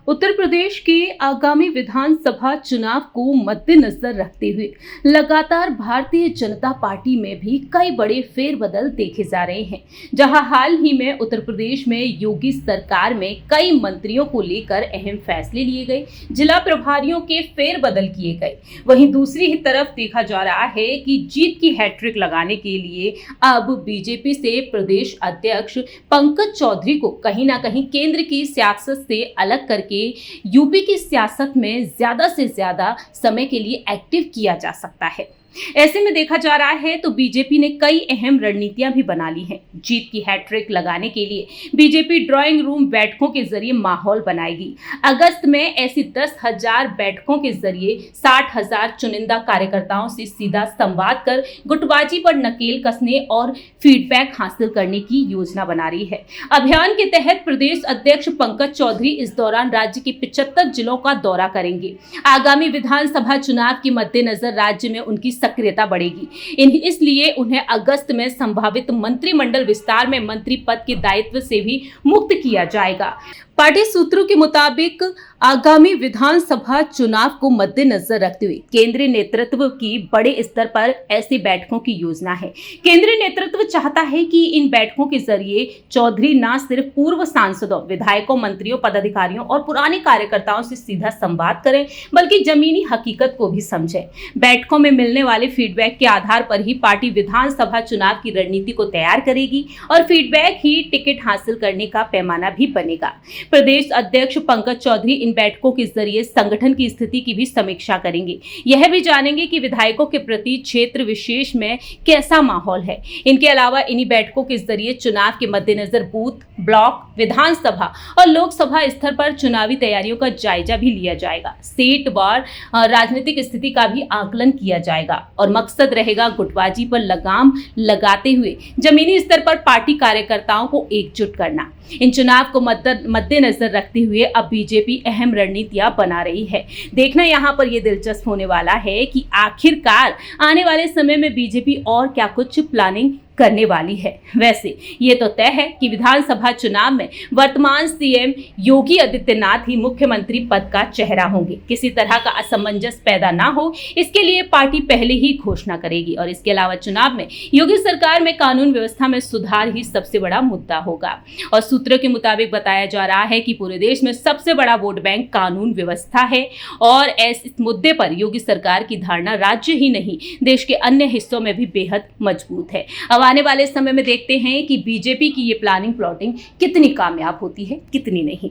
उत्तर प्रदेश के आगामी विधानसभा चुनाव को मद्देनजर रखते हुए लगातार भारतीय जनता पार्टी में भी कई बड़े फेरबदल देखे जा रहे हैं। जहां हाल ही में उत्तर प्रदेश में योगी सरकार में कई मंत्रियों को लेकर अहम फैसले लिए गए, जिला प्रभारियों के फेरबदल किए गए। वहीं दूसरी ही तरफ देखा जा रहा है कि जीत की हैट्रिक लगाने के लिए अब बीजेपी से प्रदेश अध्यक्ष पंकज चौधरी को कहीं ना कहीं केंद्र की सियासत से अलग करके यूपी की सियासत में ज्यादा से ज्यादा समय के लिए एक्टिव किया जा सकता है। ऐसे में देखा जा रहा है तो बीजेपी ने कई अहम रणनीतियां भी बना ली हैं। जीत की हैट्रिक लगाने के लिए बीजेपी ड्राइंग रूम बैठकों के जरिए माहौल बनाएगी। अगस्त में ऐसी 10,000 बैठकों के जरिए 60,000 चुनिंदा कार्यकर्ताओं से सीधा संवाद कर गुटबाजी पर नकेल कसने और फीडबैक हासिल करने की योजना बना रही है। अभियान के तहत प्रदेश अध्यक्ष पंकज चौधरी इस दौरान राज्य के 75 जिलों का दौरा करेंगे। आगामी विधानसभा चुनाव के मद्देनजर राज्य में उनकी सक्रियता बढ़ेगी। इसलिए उन्हें अगस्त में संभावित मंत्रिमंडल विस्तार में मंत्री पद के दायित्व से भी मुक्त किया जाएगा। पार्टी सूत्रों के मुताबिक आगामी विधानसभा चुनाव को मद्देनजर रखते हुए केंद्रीय नेतृत्व की बड़े स्तर पर ऐसी बैठकों की योजना है। केंद्रीय नेतृत्व चाहता है कि इन बैठकों के जरिए चौधरी न सिर्फ पूर्व सांसदों, विधायकों, मंत्रियों, पदाधिकारियों और पुराने कार्यकर्ताओं से सीधा संवाद करें, बल्कि जमीनी हकीकत को भी समझें। बैठकों में मिलने वाले फीडबैक के आधार पर ही पार्टी विधानसभा चुनाव की रणनीति को तैयार करेगी और फीडबैक ही टिकट हासिल करने का पैमाना भी बनेगा। प्रदेश अध्यक्ष पंकज चौधरी इन बैठकों के जरिए संगठन की स्थिति की भी समीक्षा करेंगे। यह भी जानेंगे कि विधायकों के प्रति क्षेत्र विशेष में कैसा माहौल है। इनके अलावा इन्हीं बैठकों के जरिए चुनाव के मद्देनजर बूथ, ब्लॉक, विधानसभा और लोकसभा स्तर पर चुनावी तैयारियों का जायजा भी लिया जाएगा। सीट वार राजनीतिक स्थिति का भी आकलन किया जाएगा और मकसद रहेगा गुटबाजी पर लगाम लगाते हुए जमीनी स्तर पर पार्टी कार्यकर्ताओं को एकजुट करना। इन चुनाव को मद्देनजर रखते हुए अब बीजेपी अहम रणनीतियां बना रही है। देखना यहाँ पर यह दिलचस्प होने वाला है कि आखिरकार आने वाले समय में बीजेपी और क्या कुछ प्लानिंग करने वाली है। वैसे ये तो तय है कि विधानसभा चुनाव में वर्तमान सीएम योगी आदित्यनाथ ही मुख्यमंत्री पद का चेहरा होंगे। किसी तरह का असमंजस पैदा ना हो, इसके लिए पार्टी पहले ही घोषणा करेगी। और इसके अलावा चुनाव में योगी सरकार में कानून व्यवस्था में सुधार ही सबसे बड़ा मुद्दा होगा। और सूत्रों के मुताबिक बताया जा रहा है कि पूरे देश में सबसे बड़ा वोट बैंक कानून व्यवस्था है और इस मुद्दे पर योगी सरकार की धारणा राज्य ही नहीं, देश के अन्य हिस्सों में भी बेहद मजबूत है। आने वाले समय में देखते हैं कि बीजेपी की ये प्लानिंग प्लॉटिंग कितनी कामयाब होती है, कितनी नहीं।